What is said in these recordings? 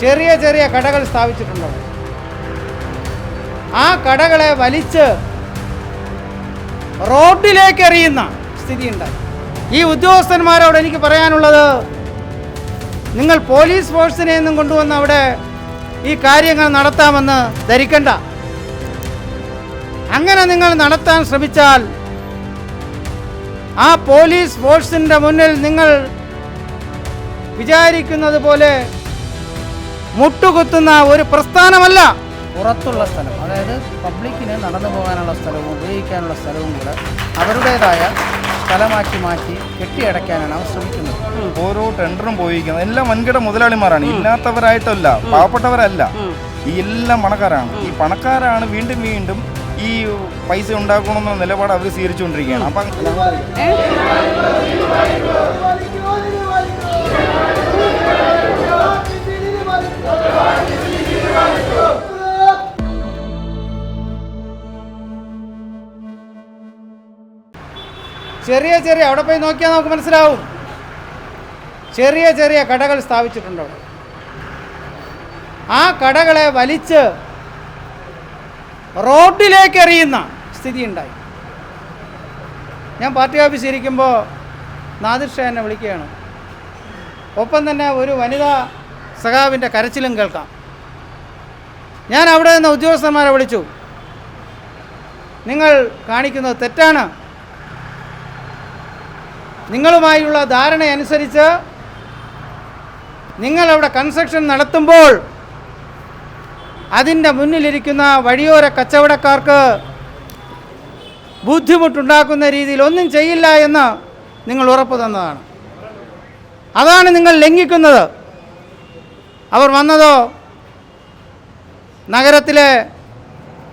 ചെറിയ ചെറിയ കടകൾ സ്ഥാപിച്ചിട്ടുണ്ട്. ആ കടകളെ വലിച്ച് റോഡിലേക്ക് എറിയുന്ന സ്ഥിതിയുണ്ടായി. ഈ ഉദ്യോഗസ്ഥന്മാരോട് എനിക്ക് പറയാനുള്ളത്, നിങ്ങൾ പോലീസ് ഫോഴ്സിനെ ഒന്നും കൊണ്ടുവന്ന് അവിടെ ഈ കാര്യങ്ങൾ നടത്താമെന്ന് ധരിക്കണ്ട. അങ്ങനെ നിങ്ങൾ നടത്താൻ ശ്രമിച്ചാൽ ആ പോലീസ് ഫോഴ്സിൻ്റെ മുന്നിൽ നിങ്ങൾ വിചാരിക്കുന്നത് പോലെ മുട്ടുകുത്തുന്ന ഒരു പ്രസ്ഥാനമല്ല. പുറത്തുള്ള സ്ഥലം, അതായത് പബ്ലിക്കിന് നടന്നു പോകാനുള്ള സ്ഥലവും ഉപയോഗിക്കാനുള്ള സ്ഥലവും കൂടെ അവരുടേതായ സ്ഥലമാക്കി മാറ്റി കെട്ടിയടയ്ക്കാനാണ് അവർ ശ്രമിക്കുന്നത്. ഓരോ ടെൻഡറും പോയിരിക്കുന്നത് എല്ലാം വൻകിട മുതലാളിമാരാണ്, ഇല്ലാത്തവരായിട്ടല്ല, പാവപ്പെട്ടവരല്ല. ഈ എല്ലാം പണക്കാരാണ്. ഈ പണക്കാരാണ് വീണ്ടും വീണ്ടും ഈ പൈസ ഉണ്ടാക്കണമെന്ന നിലപാട് അവർ സ്വീകരിച്ചുകൊണ്ടിരിക്കുകയാണ്. അപ്പം ചെറിയ ചെറിയ അവിടെ പോയി നോക്കിയാൽ നമുക്ക് മനസ്സിലാവും. ചെറിയ ചെറിയ കടകൾ സ്ഥാപിച്ചിട്ടുണ്ട്. ആ കടകളെ വലിച്ച് റോഡിലേക്ക് എറിയുന്ന സ്ഥിതിയുണ്ടായി. ഞാൻ പാർട്ടി ഓഫീസിൽ ഇരിക്കുമ്പോൾ നാദിർ ഷാ എന്നെ വിളിക്കുകയാണ്. ഒപ്പം തന്നെ ഒരു വനിതാ സഖാവിൻ്റെ കരച്ചിലും കേൾക്കാം. ഞാൻ അവിടെ നിന്ന് ഉദ്യോഗസ്ഥന്മാരെ വിളിച്ചു. നിങ്ങൾ കാണിക്കുന്നത് തെറ്റാണ്. നിങ്ങളുമായുള്ള ധാരണയനുസരിച്ച് നിങ്ങളവിടെ കൺസ്ട്രക്ഷൻ നടത്തുമ്പോൾ അതിൻ്റെ മുന്നിലിരിക്കുന്ന വഴിയോര കച്ചവടക്കാർക്ക് ബുദ്ധിമുട്ടുണ്ടാക്കുന്ന രീതിയിൽ ഒന്നും ചെയ്യില്ല എന്ന് നിങ്ങൾ ഉറപ്പ് തന്നതാണ്. അതാണ് നിങ്ങൾ ലംഘിക്കുന്നത്. അവർ വന്നതോ നഗരത്തിലെ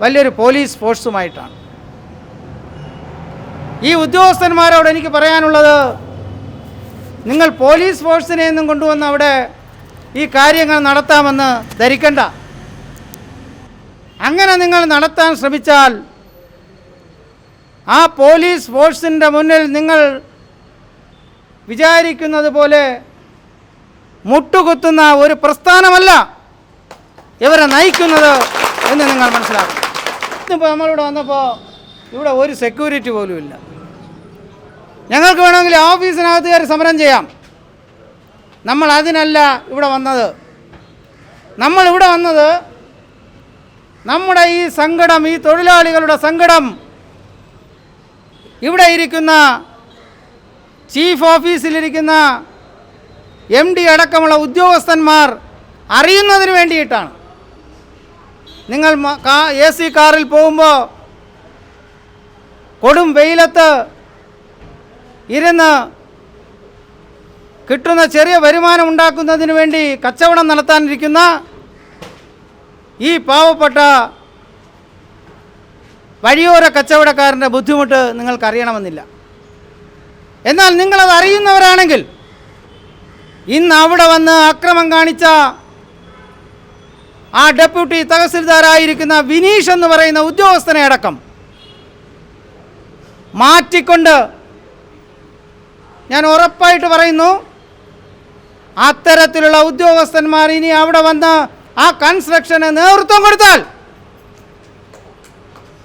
വലിയൊരു പോലീസ് ഫോഴ്സുമായിട്ടാണ്. ഈ ഉദ്യോഗസ്ഥന്മാരോട് എനിക്ക് പറയാനുള്ളത്, നിങ്ങൾ പോലീസ് ഫോഴ്സിനെ ഒന്നും കൊണ്ടുവന്ന് അവിടെ ഈ കാര്യങ്ങൾ നടത്താമെന്ന് ധരിക്കണ്ട. അങ്ങനെ നിങ്ങൾ നടത്താൻ ശ്രമിച്ചാൽ ആ പോലീസ് ഫോഴ്സിൻ്റെ മുന്നിൽ നിങ്ങൾ വിചാരിക്കുന്നത് പോലെ മുട്ടുകുത്തുന്ന ഒരു പ്രസ്ഥാനമല്ല ഇവരെ നയിക്കുന്നത് എന്ന് നിങ്ങൾ മനസ്സിലാക്കും. ഇന്നിപ്പോൾ നമ്മളിവിടെ വന്നപ്പോൾ ഇവിടെ ഒരു സെക്യൂരിറ്റി പോലും ഇല്ല. ഞങ്ങൾക്ക് വേണമെങ്കിൽ ഓഫീസിനകത്ത് കയറി സമരം ചെയ്യാം. നമ്മൾ അതിനല്ല ഇവിടെ വന്നത്. നമ്മളിവിടെ വന്നത് നമ്മുടെ ഈ സങ്കടം, ഈ തൊഴിലാളികളുടെ സങ്കടം ഇവിടെ ഇരിക്കുന്ന ചീഫ് ഓഫീസിലിരിക്കുന്ന MD അടക്കമുള്ള ഉദ്യോഗസ്ഥന്മാർ അറിയുന്നതിന് വേണ്ടിയിട്ടാണ്. നിങ്ങൾ AC കാറിൽ പോകുമ്പോൾ കൊടും വെയിലത്ത് ഇരുന്ന് കിട്ടുന്ന ചെറിയ വരുമാനം ഉണ്ടാക്കുന്നതിന് വേണ്ടി കച്ചവടം നടത്താനിരിക്കുന്ന ഈ പാവപ്പെട്ട വഴിയോര കച്ചവടക്കാരൻ്റെ ബുദ്ധിമുട്ട് നിങ്ങൾക്കറിയണമെന്നില്ല. എന്നാൽ നിങ്ങളത് അറിയുന്നവരാണെങ്കിൽ ഇന്ന് അവിടെ വന്ന് അക്രമം കാണിച്ച ആ ഡെപ്യൂട്ടി തഹസിൽദാരായിരിക്കുന്ന വിനീഷ് എന്ന് പറയുന്ന ഉദ്യോഗസ്ഥനെ അടക്കം മാറ്റിക്കൊണ്ട് ഞാൻ ഉറപ്പായിട്ട് പറയുന്നു, അത്തരത്തിലുള്ള ഉദ്യോഗസ്ഥന്മാർ ഇനി അവിടെ വന്ന് ആ കൺസ്ട്രക്ഷന് നേതൃത്വം കൊടുത്താൽ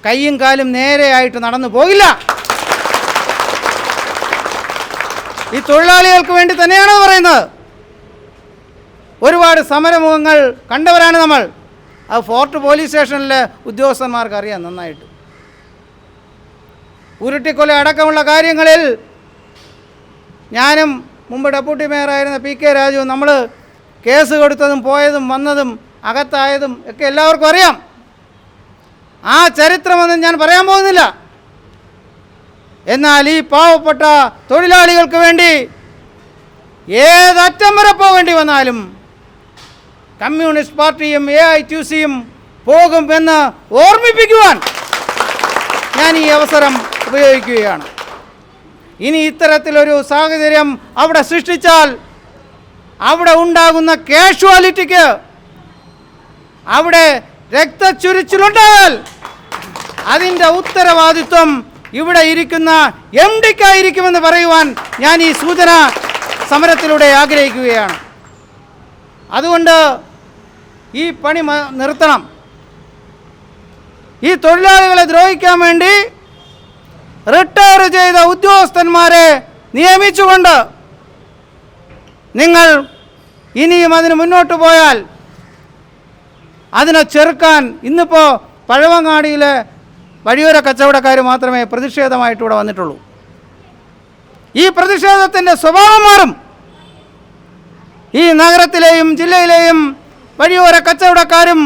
കൈയും കാലും നേരെയായിട്ട് നടന്നു പോകില്ല. ഈ തൊഴിലാളികൾക്ക് വേണ്ടി തന്നെയാണോ പറയുന്നത്? ഒരുപാട് സമരമുഖങ്ങൾ കണ്ടവരാണ് നമ്മൾ. അത് ഫോർട്ട് പോലീസ് സ്റ്റേഷനിലെ ഉദ്യോഗസ്ഥന്മാർക്ക് അറിയാം നന്നായിട്ട്. ഉരുട്ടിക്കൊല അടക്കമുള്ള കാര്യങ്ങളിൽ ഞാനും മുമ്പ് ഡെപ്യൂട്ടി മേയറായിരുന്ന PK രാജുവും നമ്മൾ കേസ് കൊടുത്തതും പോയതും വന്നതും അകത്തായതും ഒക്കെ എല്ലാവർക്കും അറിയാം. ആ ചരിത്രമൊന്നും ഞാൻ പറയാൻ പോകുന്നില്ല. എന്നാൽ ഈ പാവപ്പെട്ട തൊഴിലാളികൾക്ക് വേണ്ടി ഏതറ്റം വരെ പോകേണ്ടി വന്നാലും കമ്മ്യൂണിസ്റ്റ് പാർട്ടിയും AITUCയും പോകുമെന്ന് ഓർമ്മിപ്പിക്കുവാൻ ഞാൻ ഈ അവസരം ഉപയോഗിക്കുകയാണ്. ഇനി ഇത്തരത്തിലൊരു സാഹചര്യം അവിടെ സൃഷ്ടിച്ചാൽ അവിടെ ഉണ്ടാകുന്ന കാഷ്വാലിറ്റിക്ക്, അവിടെ രക്തച്ചൊരിച്ചിലുണ്ടായാൽ അതിൻ്റെ ഉത്തരവാദിത്വം ഇവിടെ ഇരിക്കുന്ന MDക്കായിരിക്കുമെന്ന് പറയുവാൻ ഞാൻ ഈ സൂചന സമരത്തിലൂടെ ആഗ്രഹിക്കുകയാണ്. അതുകൊണ്ട് ഈ പണി നിർത്തണം. ഈ തൊഴിലാളികളെ ദ്രോഹിക്കാൻ വേണ്ടി റിട്ടയർ ചെയ്ത ഉദ്യോഗസ്ഥന്മാരെ നിയമിച്ചുകൊണ്ട് നിങ്ങൾ ഇനിയും അതിന് മുന്നോട്ട് പോയാൽ അതിനെ ചെറുക്കാൻ ഇന്നിപ്പോൾ പഴവങ്ങാടിയിലെ വഴിയോര കച്ചവടക്കാർ മാത്രമേ പ്രതിഷേധമായിട്ട് ഇവിടെ വന്നിട്ടുള്ളൂ. ഈ പ്രതിഷേധത്തിൻ്റെ സ്വഭാവം മാറും. ഈ നഗരത്തിലെയും ജില്ലയിലെയും വഴിയോര കച്ചവടക്കാരും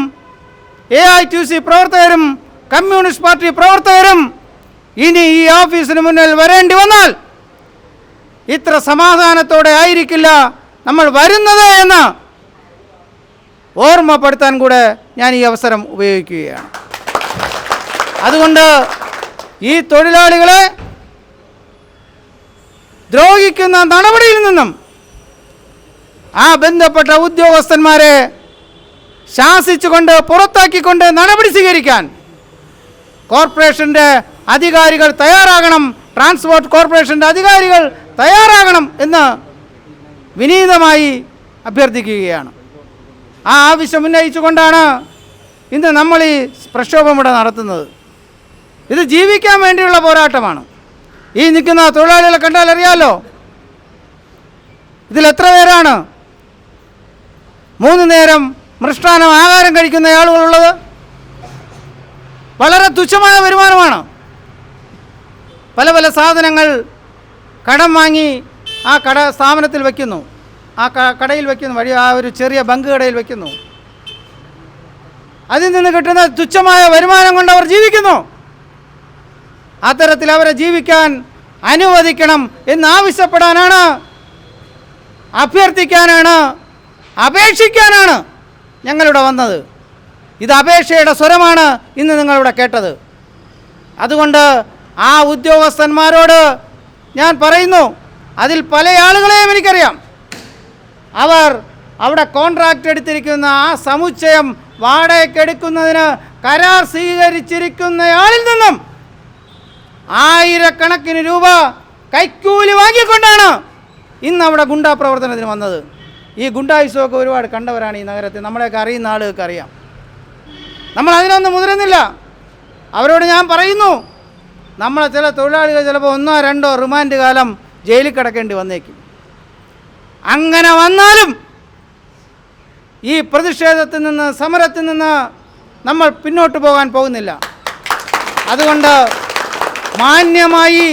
AITUC പ്രവർത്തകരും കമ്മ്യൂണിസ്റ്റ് പാർട്ടി പ്രവർത്തകരും ഇനി ഈ ഓഫീസിന് മുന്നിൽ വരേണ്ടി വന്നാൽ ഇത്ര സമാധാനത്തോടെ ആയിരിക്കില്ല നമ്മൾ വരുന്നത് എന്ന് ഓർമ്മപ്പെടുത്താൻ കൂടെ ഞാൻ ഈ അവസരം ഉപയോഗിക്കുകയാണ്. അതുകൊണ്ട് ഈ തൊഴിലാളികളെ ദ്രോഹിക്കുന്ന നടപടിയിൽ നിന്നും ആ ബന്ധപ്പെട്ട ഉദ്യോഗസ്ഥന്മാരെ ശാസിച്ചുകൊണ്ട് പുറത്താക്കിക്കൊണ്ട് നടപടി സ്വീകരിക്കാൻ കോർപ്പറേഷൻ്റെ അധികാരികൾ തയ്യാറാകണം. ട്രാൻസ്പോർട്ട് കോർപ്പറേഷൻ്റെ അധികാരികൾ തയ്യാറാകണം എന്ന് വിനീതമായി അഭ്യർത്ഥിക്കുകയാണ്. ആ ആവശ്യം ഉന്നയിച്ചുകൊണ്ടാണ് ഇന്ന് നമ്മൾ ഈ പ്രക്ഷോഭം ഇവിടെ നടത്തുന്നത്. ഇത് ജീവിക്കാൻ വേണ്ടിയുള്ള പോരാട്ടമാണ്. ഈ നിൽക്കുന്ന തൊഴിലാളികളെ കണ്ടാൽ അറിയാമല്ലോ, ഇതിൽ എത്ര പേരാണ് 3 നേരം മൃഷ്ടാനം ആഹാരം കഴിക്കുന്ന ആളുകളുള്ളത്? വളരെ തുച്ഛമായ വരുമാനമാണ്. പല പല സാധനങ്ങൾ കടം വാങ്ങി ആ സ്ഥാപനത്തിൽ വയ്ക്കുന്നു, ആ കടയിൽ വയ്ക്കുന്നു, വഴി ആ ഒരു ചെറിയ ബങ്ക് കടയിൽ വയ്ക്കുന്നു. അതിൽ നിന്ന് കിട്ടുന്ന തുച്ഛമായ വരുമാനം കൊണ്ട് അവർ ജീവിക്കുന്നു. അത്തരത്തിൽ അവരെ ജീവിക്കാൻ അനുവദിക്കണം എന്നാവശ്യപ്പെടാനാണ്, അഭ്യർത്ഥിക്കാനാണ്, അപേക്ഷിക്കാനാണ് ഞങ്ങളിവിടെ വന്നത്. ഇത് അപേക്ഷയുടെ സ്വരമാണ് ഇന്ന് നിങ്ങളിവിടെ കേട്ടത്. അതുകൊണ്ട് ആ ഉദ്യോഗസ്ഥന്മാരോട് ഞാൻ പറയുന്നു, അതിൽ പല ആളുകളെയും എനിക്കറിയാം. അവർ അവിടെ കോൺട്രാക്റ്റ് എടുത്തിരിക്കുന്ന ആ സമുച്ചയം വാടകയ്ക്കെടുക്കുന്നതിന് കരാർ സ്വീകരിച്ചിരിക്കുന്നയാളിൽ നിന്നും ആയിരക്കണക്കിന് രൂപ കൈക്കൂലി വാങ്ങിക്കൊണ്ടാണ് ഇന്ന് അവിടെ ഗുണ്ടാ പ്രവർത്തനത്തിന് വന്നത്. ഈ ഗുണ്ടായുസമൊക്കെ ഒരുപാട് കണ്ടവരാണ് ഈ നഗരത്തിൽ. നമ്മളെയൊക്കെ അറിയുന്ന ആളുകൾക്ക് അറിയാം. നമ്മൾ അതിനൊന്നും മുതിരുന്നില്ല. അവരോട് ഞാൻ പറയുന്നു, നമ്മളെ ചില തൊഴിലാളികൾ ചിലപ്പോൾ 1 or 2 റിമാൻഡ് കാലം ജയിലിൽ കിടക്കേണ്ടി വന്നേക്കും. അങ്ങനെ വന്നാലും ഈ പ്രതിഷേധത്തിൽ നിന്ന്, സമരത്തിൽ നിന്ന് നമ്മൾ പിന്നോട്ട് പോകാൻ പോകുന്നില്ല. അതുകൊണ്ട് മാന്യമായി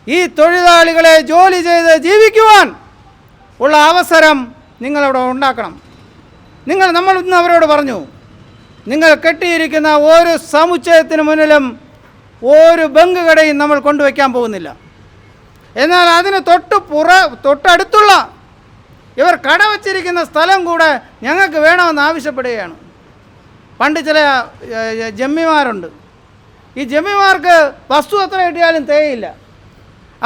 ഈ തൊഴിലാളികളെ ജോലി ചെയ്ത് ജീവിക്കുവാൻ ഉള്ള അവസരം നിങ്ങളവിടെ ഉണ്ടാക്കണം. നമ്മൾ ഇന്ന് അവരോട് പറഞ്ഞു, നിങ്ങൾ കെട്ടിയിരിക്കുന്ന ഓരോ സമുച്ചയത്തിന് മുന്നിലും ഒരു ബങ്ക് കടയും നമ്മൾ കൊണ്ടുവയ്ക്കാൻ പോകുന്നില്ല. എന്നാൽ അതിന് തൊട്ടടുത്തുള്ള ഇവർ കട വച്ചിരിക്കുന്ന സ്ഥലം കൂടെ ഞങ്ങൾക്ക് വേണമെന്ന് ആവശ്യപ്പെടുകയാണ്. പണ്ട് ചില ജമ്മിമാരുണ്ട്. ഈ ജമ്മിമാർക്ക് വസ്തു എത്ര കിട്ടിയാലും തേയില്ല.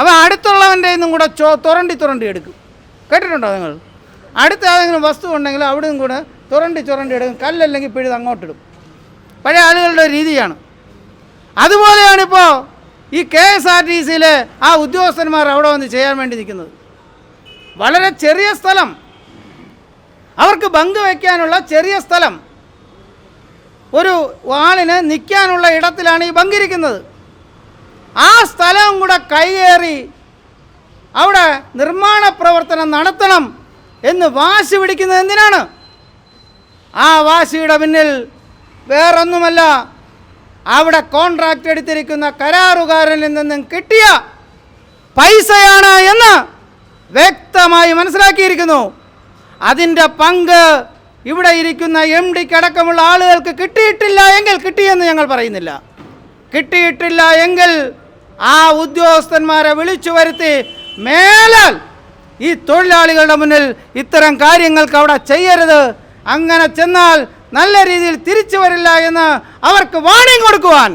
അവ അടുത്തുള്ളവൻ്റെ നിന്നും കൂടെ തുരണ്ടി എടുക്കും. കേട്ടിട്ടുണ്ടോ നിങ്ങൾ? അടുത്ത ഏതെങ്കിലും വസ്തു ഉണ്ടെങ്കിൽ അവിടെ നിന്നും കൂടെ ചുരണ്ടി എടുക്കും. കല്ലല്ലെങ്കിൽ പിഴുത് അങ്ങോട്ടിടും. പഴയ ആളുകളുടെ രീതിയാണ്. അതുപോലെയാണിപ്പോൾ ഈ KSRTCയിലെ ആ ഉദ്യോഗസ്ഥന്മാർ അവിടെ വന്ന് ചെയ്യാൻ വേണ്ടി നിൽക്കുന്നത്. വളരെ ചെറിയ സ്ഥലം, അവർക്ക് ബങ്ക് വയ്ക്കാനുള്ള ചെറിയ സ്ഥലം, ഒരു ആളിന് നിൽക്കാനുള്ള ഇടത്തിലാണ് ഈ ബങ്കിരിക്കുന്നത്. ആ സ്ഥലവും കൂടെ കൈയേറി അവിടെ നിർമ്മാണ പ്രവർത്തനം നടത്തണം എന്ന് വാശി പിടിക്കുന്നത് എന്തിനാണ്? ആ വാശിയുടെ പിന്നിൽ വേറൊന്നുമല്ല, അവിടെ കോൺട്രാക്റ്റ് എടുത്തിരിക്കുന്ന കരാറുകാരനിൽ നിന്നും കിട്ടിയ പൈസയാണ് എന്ന് വ്യക്തമായി മനസ്സിലാക്കിയിരിക്കുന്നു. അതിൻ്റെ പങ്ക് ഇവിടെ ഇരിക്കുന്ന MD അടക്കമുള്ള ആളുകൾക്ക് കിട്ടിയിട്ടില്ല എങ്കിൽ, കിട്ടിയെന്ന് ഞങ്ങൾ പറയുന്നില്ല, കിട്ടിയിട്ടില്ല എങ്കിൽ ആ ഉദ്യോഗസ്ഥന്മാരെ വിളിച്ചു വരുത്തി മേലാൽ ഈ തൊഴിലാളികളുടെ മുന്നിൽ ഇത്തരം കാര്യങ്ങൾക്ക് അവിടെ ചെയ്യരുത്, അങ്ങനെ ചെന്നാൽ നല്ല രീതിയിൽ തിരിച്ചു വരില്ല എന്ന് അവർക്ക് വാണിംഗ് കൊടുക്കുവാൻ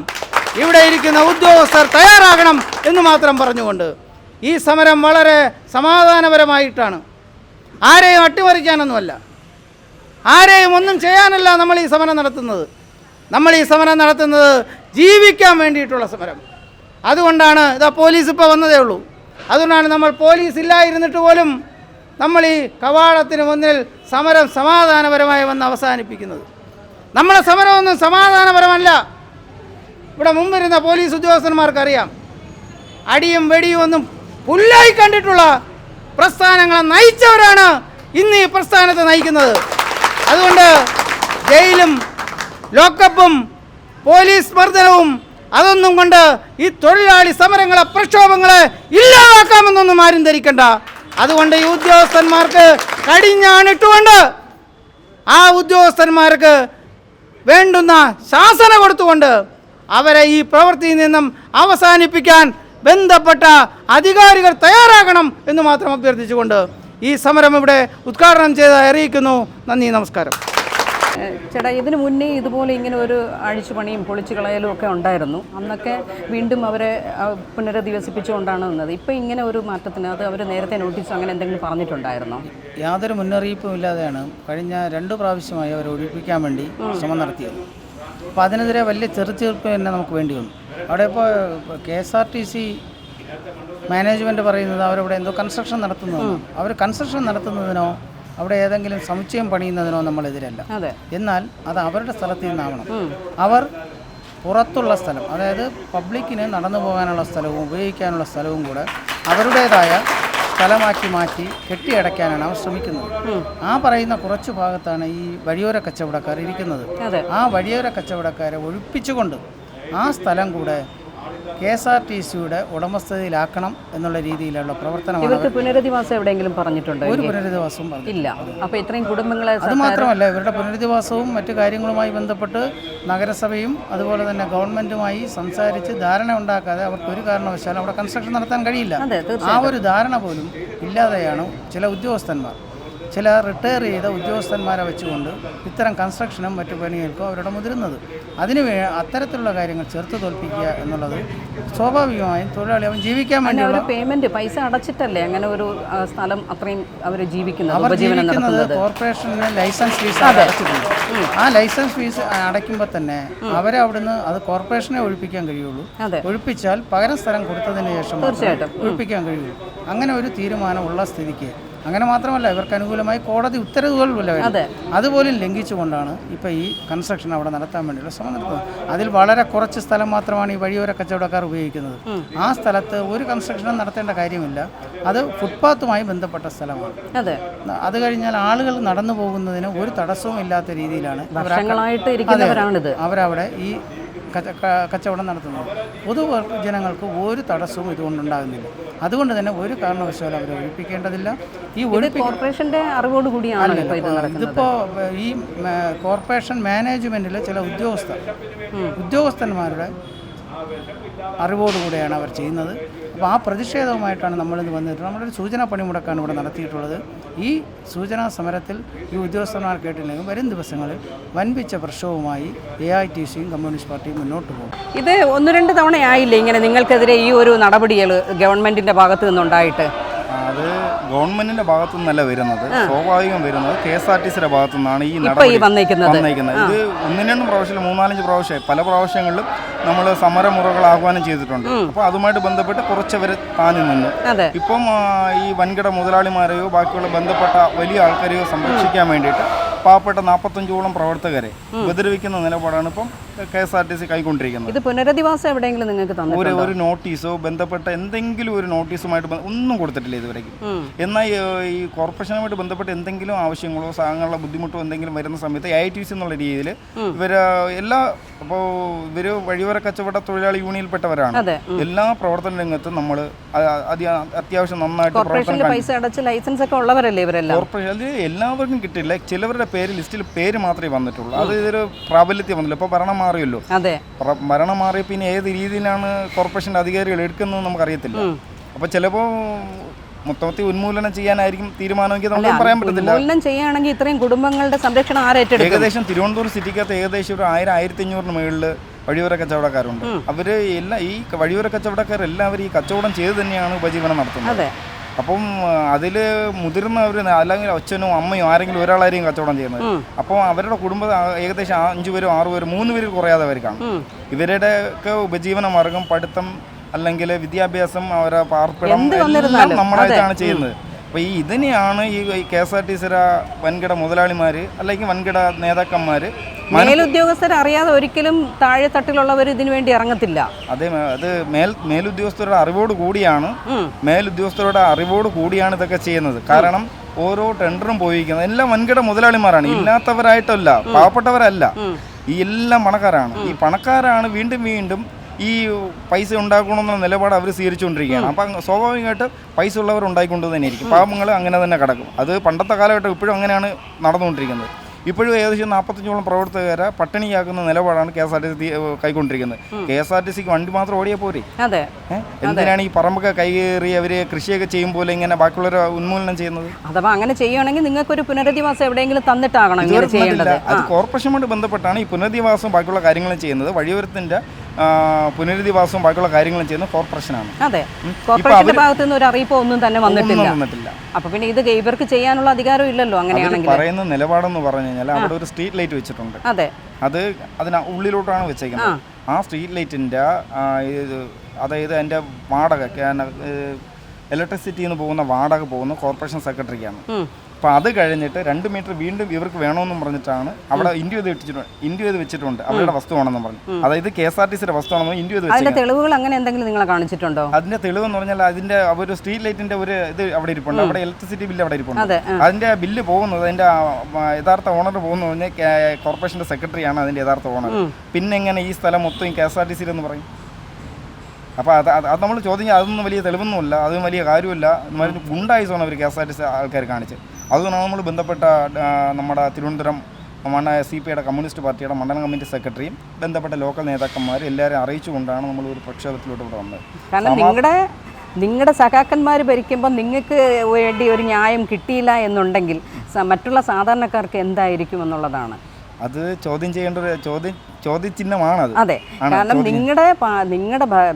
ഇവിടെ ഇരിക്കുന്ന ഉദ്യോഗസ്ഥർ തയ്യാറാകണം എന്ന് മാത്രം പറഞ്ഞുകൊണ്ട് ഈ സമരം വളരെ സമാധാനപരമായിട്ടാണ്, ആരെയും അട്ടിമറിക്കാനൊന്നുമല്ല, ആരെയും ഒന്നും ചെയ്യാനല്ല നമ്മൾ ഈ സമരം നടത്തുന്നത്. നമ്മൾ ഈ സമരം നടത്തുന്നത് ജീവിക്കാൻ വേണ്ടിയിട്ടുള്ള സമരം. അതുകൊണ്ടാണ് പോലീസ് ഇപ്പോൾ വന്നതേ ഉള്ളൂ. അതുകൊണ്ടാണ് നമ്മൾ പോലീസ് ഇല്ലായിരുന്നിട്ട് പോലും നമ്മൾ ഈ കവാടത്തിന് മുന്നിൽ സമരം സമാധാനപരമായി വന്ന് അവസാനിപ്പിക്കുന്നത്. നമ്മളെ സമരമൊന്നും സമാധാനപരമല്ല. ഇവിടെ മുമ്പിരുന്ന പോലീസ് ഉദ്യോഗസ്ഥന്മാർക്കറിയാം, അടിയും വെടിയും ഒന്നും പുല്ലായി കണ്ടിട്ടുള്ള പ്രസ്ഥാനങ്ങളെ നയിച്ചവരാണ് ഇന്ന് ഈ പ്രസ്ഥാനത്തെ നയിക്കുന്നത്. അതുകൊണ്ട് ജയിലും ലോക്കപ്പും പോലീസ് മർദ്ദനവും അതൊന്നും കൊണ്ട് ഈ തൊഴിലാളി സമരങ്ങളെ പ്രക്ഷോഭങ്ങളെ ഇല്ലാതാക്കാമെന്നൊന്നും ആരും ധരിക്കണ്ട. അതുകൊണ്ട് ഈ ഉദ്യോഗസ്ഥന്മാർക്ക് കടിഞ്ഞാണിട്ടുകൊണ്ട് ആ ഉദ്യോഗസ്ഥന്മാർക്ക് വേണ്ടുന്ന ശാസന കൊടുത്തുകൊണ്ട് അവരെ ഈ പ്രവൃത്തിയിൽ നിന്നും അവസാനിപ്പിക്കാൻ ബന്ധപ്പെട്ട അധികാരികൾ തയ്യാറാകണം എന്ന് മാത്രം അഭ്യർത്ഥിച്ചുകൊണ്ട് ഈ സമരം ഇവിടെ ഉദ്ഘാടനം ചെയ്തതായി അറിയിക്കുന്നു. നന്ദി, നമസ്കാരം. ചേട്ടാ, ഇതിനു മുന്നേ ഇതുപോലെ ഇങ്ങനെ ഒരു അഴിച്ചുപണിയും പൊളിച്ചു കളയലും ഒക്കെ ഉണ്ടായിരുന്നു. അന്നൊക്കെ വീണ്ടും അവരെ പുനരധിവസിപ്പിച്ചുകൊണ്ടാണ് നിന്നത്. ഇപ്പം ഇങ്ങനെ ഒരു മാറ്റത്തിന് അത് അവർ നേരത്തെ നോട്ടീസ് അങ്ങനെ എന്തെങ്കിലും പറഞ്ഞിട്ടുണ്ടായിരുന്നോ? യാതൊരു മുന്നറിയിപ്പും ഇല്ലാതെയാണ് കഴിഞ്ഞ 2 പ്രാവശ്യമായി അവരെ ഒഴിപ്പിക്കാൻ വേണ്ടി ശ്രമം നടത്തിയത്. അപ്പോൾ അതിനെതിരെ വലിയ ചെറുതീർപ്പ് തന്നെ നമുക്ക് വേണ്ടി വന്നു. അവിടെ ഇപ്പോൾ KSRTC മാനേജ്മെൻറ്റ് പറയുന്നത് അവരവിടെ എന്തോ കൺസ്ട്രക്ഷൻ നടത്തുന്നതാണ്. അവർ കൺസ്ട്രക്ഷൻ നടത്തുന്നതിനോ അവിടെ ഏതെങ്കിലും സമുച്ചയം പണിയുന്നതിനോ നമ്മളെതിരല്ല. എന്നാൽ അത് അവരുടെ സ്ഥലത്ത് നിന്നാവണം. അവർ പുറത്തുള്ള സ്ഥലം, അതായത് പബ്ലിക്കിന് നടന്നു പോകാനുള്ള സ്ഥലവും ഉപയോഗിക്കാനുള്ള സ്ഥലവും കൂടെ അവരുടേതായ സ്ഥലമാക്കി മാറ്റി കെട്ടിയടയ്ക്കാനാണ് അവർ ശ്രമിക്കുന്നത്. ആ പറയുന്ന കുറച്ച് ഭാഗത്താണ് ഈ വഴിയോര കച്ചവടക്കാർ ഇരിക്കുന്നത്. ആ വഴിയോര കച്ചവടക്കാരെ ഒഴിപ്പിച്ചുകൊണ്ട് ആ സ്ഥലം കൂടെ KSRTCയുടെ ഉടമസ്ഥതയിലാക്കണം എന്നുള്ള രീതിയിലുള്ള പ്രവർത്തനമാണ്. ഇവർക്ക് പുനരധിവാസം എവിടെയെങ്കിലും പറഞ്ഞിട്ടുണ്ടോ? ഒരു പുനരധിവാസവും പറഞ്ഞില്ല. അപ്പോൾ ഇത്രയും കുടുംബങ്ങളെ അത് മാത്രമല്ല, ഇവരുടെ പുനരധിവാസവും മറ്റു കാര്യങ്ങളുമായി ബന്ധപ്പെട്ട് നഗരസഭയും അതുപോലെ തന്നെ ഗവൺമെൻറ്റുമായി സംസാരിച്ച് ധാരണ ഉണ്ടാക്കാതെ അവർക്ക് ഒരു കാരണവശാലും അവിടെ കൺസ്ട്രക്ഷൻ നടത്താൻ കഴിയില്ല. ആ ഒരു ധാരണ പോലും ഇല്ലാതെയാണ് ചില ഉദ്യോഗസ്ഥന്മാർ, ചില റിട്ടയർ ചെയ്ത ഉദ്യോഗസ്ഥന്മാരെ വെച്ചുകൊണ്ട് ഇത്തരം കൺസ്ട്രക്ഷനും മറ്റു പണികൾക്കും അവരുടെ മുതിരുന്നത്. അത്തരത്തിലുള്ള കാര്യങ്ങൾ ചെറുത്ത് തോൽപ്പിക്കുക എന്നുള്ളത് സ്വാഭാവികമായും തൊഴിലാളി അവൻ ജീവിക്കാൻ വേണ്ടിയുള്ള പേയ്മെന്റ് പൈസ അടച്ചിട്ടല്ലേ അങ്ങനെ ഒരു സ്ഥലം അത്രയും അവർ ജീവിക്കുന്നത്. അവർ ജീവിക്കുന്നത് കോർപ്പറേഷന് ലൈസൻസ് ഫീസ് അടച്ചിട്ടുണ്ട്. ആ ലൈസൻസ് ഫീസ് അടയ്ക്കുമ്പോൾ തന്നെ അവരെ അവിടുന്ന് അത് കോർപ്പറേഷനെ ഒഴിപ്പിക്കാൻ കഴിയുള്ളൂ. ഒഴിപ്പിച്ചാൽ പകരം സ്ഥലം കൊടുത്തതിന് ശേഷം തീർച്ചയായിട്ടും ഒഴിപ്പിക്കാൻ കഴിയുള്ളൂ. അങ്ങനെ ഒരു തീരുമാനമുള്ള സ്ഥിതിക്ക്, അങ്ങനെ മാത്രമല്ല ഇവർക്ക് അനുകൂലമായി കോടതി ഉത്തരവുകളില്ല, അതുപോലും ലംഘിച്ചുകൊണ്ടാണ് ഇപ്പോൾ ഈ കൺസ്ട്രക്ഷൻ അവിടെ നടത്താൻ വേണ്ടിയുള്ള ശ്രമം നടത്തുന്നത്. അതിൽ വളരെ കുറച്ച് സ്ഥലം മാത്രമാണ് ഈ വഴിയോര കച്ചവടക്കാർ ഉപയോഗിക്കുന്നത്. ആ സ്ഥലത്ത് ഒരു കൺസ്ട്രക്ഷനും നടത്തേണ്ട കാര്യമില്ല. അത് ഫുട്പാത്തുമായി ബന്ധപ്പെട്ട സ്ഥലമാണ്. അത് കഴിഞ്ഞാൽ ആളുകൾ നടന്നു പോകുന്നതിന് ഒരു തടസ്സവും ഇല്ലാത്ത രീതിയിലാണ് അവരവിടെ ഈ കച്ചവടം നടത്തുന്നത്. പൊതുജനങ്ങൾക്ക് ഒരു തടസ്സവും ഇതുകൊണ്ടുണ്ടാകുന്നില്ല. അതുകൊണ്ട് തന്നെ ഒരു കാരണവശാലും അവരെ ഒഴിപ്പിക്കേണ്ടതില്ല. ഈ കോർപ്പറേഷന്റെ അറിവോടുകൂടിയാണ് ഇതിപ്പോൾ ഈ കോർപ്പറേഷൻ മാനേജ്മെൻറ്റിലെ ചില ഉദ്യോഗസ്ഥന്മാരുടെ അറിവോടുകൂടെയാണ് അവർ ചെയ്യുന്നത്. അപ്പോൾ ആ പ്രതിഷേധവുമായിട്ടാണ് നമ്മളിത് വന്നിട്ട് നമ്മളൊരു സൂചനാ പണിമുടക്കാണ് ഇവിടെ നടത്തിയിട്ടുള്ളത്. ഈ സൂചനാ സമരത്തിൽ ഈ ഉദ്യോഗസ്ഥന്മാർ കേട്ടില്ലെങ്കിൽ വരും ദിവസങ്ങളിൽ വൻപിച്ച പ്രക്ഷോഭവുമായി AITCയും കമ്മ്യൂണിസ്റ്റ് പാർട്ടിയും മുന്നോട്ട് പോകും. ഇത് 1-2 തവണയായില്ലേ ഇങ്ങനെ നിങ്ങൾക്കെതിരെ ഈ ഒരു നടപടികൾ ഗവൺമെന്റിന്റെ ഭാഗത്തു നിന്നുണ്ടായിട്ട്? അത് ഗവൺമെന്റിന്റെ ഭാഗത്തു നിന്നല്ല വരുന്നത്, സ്വാഭാവികം വരുന്നത് KSRTCയുടെ ഭാഗത്തു നിന്നാണ് ഈ നടപടി വന്നേക്കുന്നത്. ഇത് 1-2 പ്രാവശ്യം 3-4 പ്രാവശ്യമായി പല പ്രാവശ്യങ്ങളിലും നമ്മൾ സമരമുറകൾ ആഹ്വാനം ചെയ്തിട്ടുണ്ട്. അപ്പോൾ അതുമായിട്ട് ബന്ധപ്പെട്ട് കുറച്ചവർ താന്നു നിന്നു. ഇപ്പം ഈ വൻകിട മുതലാളിമാരെയോ ബാക്കിയുള്ള ബന്ധപ്പെട്ട വലിയ ആൾക്കാരെയോ സംരക്ഷിക്കാൻ വേണ്ടിയിട്ട് പാവപ്പെട്ട 45ഓളം പ്രവർത്തകരെ ഉപദ്രവിക്കുന്ന നിലപാടാണ് ഇപ്പം KSRTC കൈക്കൊണ്ടിരിക്കുന്നത്. ഇത് പുനരധിവാസം എവിടെയെങ്കിലും നിങ്ങൾക്ക് ഒരു നോട്ടീസോ ബന്ധപ്പെട്ട എന്തെങ്കിലും ഒരു നോട്ടീസുമായിട്ട് ഒന്നും കൊടുത്തിട്ടില്ല ഇതുവരെയും. എന്നാൽ ഈ കോർപ്പറേഷനുമായിട്ട് ബന്ധപ്പെട്ട് എന്തെങ്കിലും ആവശ്യങ്ങളോ സാധനങ്ങളുടെ ബുദ്ധിമുട്ടോ എന്തെങ്കിലും വരുന്ന സമയത്ത് AITC എന്നുള്ള രീതിയിൽ ഇവർ അപ്പോൾ ഇവർ വഴിയോര കച്ചവട തൊഴിലാളി യൂണിയനിൽപ്പെട്ടവരാണ്. എല്ലാ പ്രവർത്തന രംഗത്തും നമ്മൾ അത്യാവശ്യം നന്നായിട്ട് ലൈസൻസ് ഒക്കെ ഉള്ളവരല്ലേ ഇവരെല്ലാം. കോർപ്പറേഷൻ അത് എല്ലാവർക്കും കിട്ടില്ല. ചിലവരുടെ പേര് ലിസ്റ്റിൽ പേര് മാത്രമേ വന്നിട്ടുള്ളൂ. അത് ഇതൊരു പ്രാബല്യത്തിൽ വന്നില്ല. ഇപ്പോൾ ഭരണം മാറിയല്ലോ. ഭരണം മാറിയ പിന്നെ ഏത് രീതിയിലാണ് കോർപ്പറേഷൻ്റെ അധികാരികൾ എടുക്കുന്നത് നമുക്കറിയത്തില്ല. അപ്പോൾ ചിലപ്പോൾ മൊത്തത്തിൽ ഉന്മൂലനം ചെയ്യാനായിരിക്കും തീരുമാനമെങ്കിൽ നമുക്ക് പറയാൻ പറ്റത്തില്ല. ഉന്മൂലനം ചെയ്യുകയാണെങ്കിൽ ഇത്രയും കുടുംബങ്ങളുടെ സംരക്ഷണം ആരേറ്റെടുക്കും? ഏകദേശം തിരുവനന്തപുരം സിറ്റിക്കകത്ത് ഏകദേശം ഒരു 1000-1500 മുകളിൽ വഴിയോര കച്ചവടക്കാരുണ്ട്. അവർ ഈ വഴിയോര കച്ചവടക്കാരെല്ലാവരും ഈ കച്ചവടം ചെയ്ത് തന്നെയാണ് ഉപജീവനം നടത്തുന്നത്. അപ്പം അതിൽ മുതിർന്നവർ അല്ലെങ്കിൽ അച്ഛനോ അമ്മയോ ആരെങ്കിലും ഒരാളായിരിക്കും കച്ചവടം ചെയ്യുന്നത്. അപ്പോൾ അവരുടെ കുടുംബം ഏകദേശം 5 പേരോ 6 പേരോ 3 പേരിൽ കുറയാതെ അവർക്കാണ്. ഇവരുടെയൊക്കെ ഉപജീവന മാർഗം പഠിത്തം അല്ലെങ്കിൽ വിദ്യാഭ്യാസം, അവരെ പാർപ്പിടം എല്ലാം നമ്മളായിട്ടാണ് ചെയ്യുന്നത്. അപ്പോൾ ഇതിനെയാണ് ഈ KSRTC വൻകിട മുതലാളിമാർ അല്ലെങ്കിൽ വൻകിട നേതാക്കന്മാർ മേലുദ്യോഗസ്ഥർ അറിയാതെ ഒരിക്കലും താഴെ തട്ടിലുള്ളവർ ഇതിനു വേണ്ടി ഇറങ്ങത്തില്ല. അത് മേലുദ്യോഗസ്ഥരുടെ അറിവോട് കൂടിയാണ് ഇതൊക്കെ ചെയ്യുന്നത്. കാരണം ഓരോ ടെൻഡറും പോയിരിക്കുന്നത് എല്ലാം വൻകിട മുതലാളിമാരാണ്, ഇല്ലാത്തവരായിട്ടല്ല, പാവപ്പെട്ടവരല്ല, ഈ എല്ലാം പണക്കാരാണ്. ഈ പണക്കാരാണ് വീണ്ടും വീണ്ടും ഈ പൈസ ഉണ്ടാക്കണമെന്ന നിലപാട് അവർ സ്വീകരിച്ചുകൊണ്ടിരിക്കുകയാണ്. അപ്പം സ്വാഭാവികമായിട്ട് പൈസ ഉള്ളവർ ഉണ്ടായിക്കൊണ്ട് തന്നെ ഇരിക്കും, പാവങ്ങൾ അങ്ങനെ തന്നെ കിടക്കും. അത് പണ്ടത്തെ കാലഘട്ടം ഇപ്പോഴും അങ്ങനെയാണ് നടന്നുകൊണ്ടിരിക്കുന്നത്. ഇപ്പോഴും ഏകദേശം 45ഓളം പ്രവർത്തകരെ പട്ടിണിയാക്കുന്ന നിലപാടാണ് KSRTC കൈക്കൊണ്ടിരിക്കുന്നത്. KSRTCക്ക് വണ്ടി മാത്രം ഓടിയാൽ പോരെ, എന്തിനാണ് ഈ പറമ്പൊക്കെ കൈകേറി അവർ കൃഷിയൊക്കെ ചെയ്യും പോലെ ഇങ്ങനെ ബാക്കിയുള്ളവരെ ഉന്മൂലനം ചെയ്യുന്നത്? അഥവാ അങ്ങനെ ചെയ്യുകയാണെങ്കിൽ നിങ്ങൾക്കൊരു പുനരധിവാസം എവിടെയെങ്കിലും തന്നിട്ടാകണം ഇങ്ങനെ ചെയ്യേണ്ടത്. അത് കോർപ്പറേഷനുമായിട്ട് ബന്ധപ്പെട്ടാണ് ഈ പുനരധിവാസവും ബാക്കിയുള്ള കാര്യങ്ങളും ചെയ്യുന്നത്. വഴിയോരത്തിൻ്റെ പുനരധിവാസവും ബാക്കിയുള്ള കാര്യങ്ങളും ചെയ്യുന്നത് കോർപ്പറേഷനാണ്. അതെ, കോർപ്പറേഷന്റെ ഭാഗത്തു നിന്ന് ഒരു അറിയിപ്പോ ഒന്നും തന്നെ വന്നിട്ടില്ല. അപ്പൊ പിന്നെ ഇത് ഇവർക്ക് ചെയ്യാനുള്ള അധികാരം ഇല്ലല്ലോ. അങ്ങനെയാണെങ്കിൽ പറയുന്ന നിലപാടെന്ന് പറഞ്ഞു കഴിഞ്ഞാൽ അവിടെ ഒരു സ്ട്രീറ്റ് ലൈറ്റ് വെച്ചിട്ടുണ്ട്. അതെ, അത് അതിന് ഉള്ളിലോട്ടാണ് വെച്ചേക്കുന്നത്. ആ സ്ട്രീറ്റ് ലൈറ്റിൻ്റെ അതായത് അതിൻ്റെ വാടക ഇലക്ട്രിസിറ്റിയിൽ നിന്ന് പോകുന്ന വാടക പോകുന്ന കോർപ്പറേഷൻ സെക്രട്ടറിക്കാണ്. അപ്പോൾ അത് കഴിഞ്ഞിട്ട് 2 മീറ്റർ വീണ്ടും ഇവർക്ക് വേണമെന്നും പറഞ്ഞിട്ടാണ് അവിടെ ഇൻഡ്യൂ ചെയ്ത് വെച്ചിട്ടുണ്ട് അവരുടെ വസ്തുവാണെന്ന് പറഞ്ഞു. അതായത് KSRTCയുടെ വസ്തുവാണെന്ന് ഇൻഡ്യൂ ചെയ്ത് വെച്ചിട്ടുണ്ട്. തെളിവുകൾ അങ്ങനെ എന്തെങ്കിലും നിങ്ങളെ കാണിച്ചിട്ടുണ്ടോ? അതിന്റെ തെളിവ് എന്ന് പറഞ്ഞാൽ അതിന്റെ ഒരു സ്ട്രീറ്റ് ലൈറ്റിന്റെ ഒരു ഇത് അവിടെ ഇരിപ്പുണ്ട്, അവിടെ ഇലക്ട്രിസിറ്റി ബില്ല് അവിടെ ഇരിപ്പുണ്ട്. അതിന്റെ ബില്ല് പോകുന്നത് അതിന്റെ യഥാർത്ഥ ഓണർ പോകുന്നത് പറഞ്ഞാൽ കോർപ്പറേഷന്റെ സെക്രട്ടറിയാണ് അതിന്റെ യഥാർത്ഥ ഓണർ. പിന്നെ എങ്ങനെ ഈ സ്ഥലം മൊത്തം KSRTC എന്ന് പറയും? അപ്പോൾ അത് നമ്മൾ ചോദിച്ചാൽ അതൊന്നും വലിയ തെളിവൊന്നുമില്ല, അതും വലിയ കാര്യമില്ല. ഗുണ്ടായിസാണ് അവർ KSRTC ആൾക്കാർ കാണിച്ചത്. അതുകൊണ്ടാണ് നമ്മൾ ബന്ധപ്പെട്ട നമ്മുടെ തിരുവനന്തപുരം CPIയുടെ കമ്മ്യൂണിസ്റ്റ് പാർട്ടിയുടെ മണ്ഡലം കമ്മിറ്റി സെക്രട്ടറിയും ബന്ധപ്പെട്ട ലോക്കൽ നേതാക്കന്മാരും എല്ലാവരെയും അറിയിച്ചുകൊണ്ടാണ് നമ്മൾ ഒരു പ്രക്ഷോഭത്തിലോട്ട് ഇവിടെ വന്നത്. കാരണം നിങ്ങളുടെ സഖാക്കന്മാർ ഭരിക്കുമ്പോൾ നിങ്ങൾക്ക് വേണ്ടി ഒരു ന്യായം കിട്ടിയില്ല എന്നുണ്ടെങ്കിൽ മറ്റുള്ള സാധാരണക്കാർക്ക് എന്തായിരിക്കും എന്നുള്ളതാണ്. അത് ചോദ്യം ചെയ്യേണ്ട ഒരു ചോദ്യചിഹ്നമാണത്. അതെ, കാരണം നിങ്ങളുടെ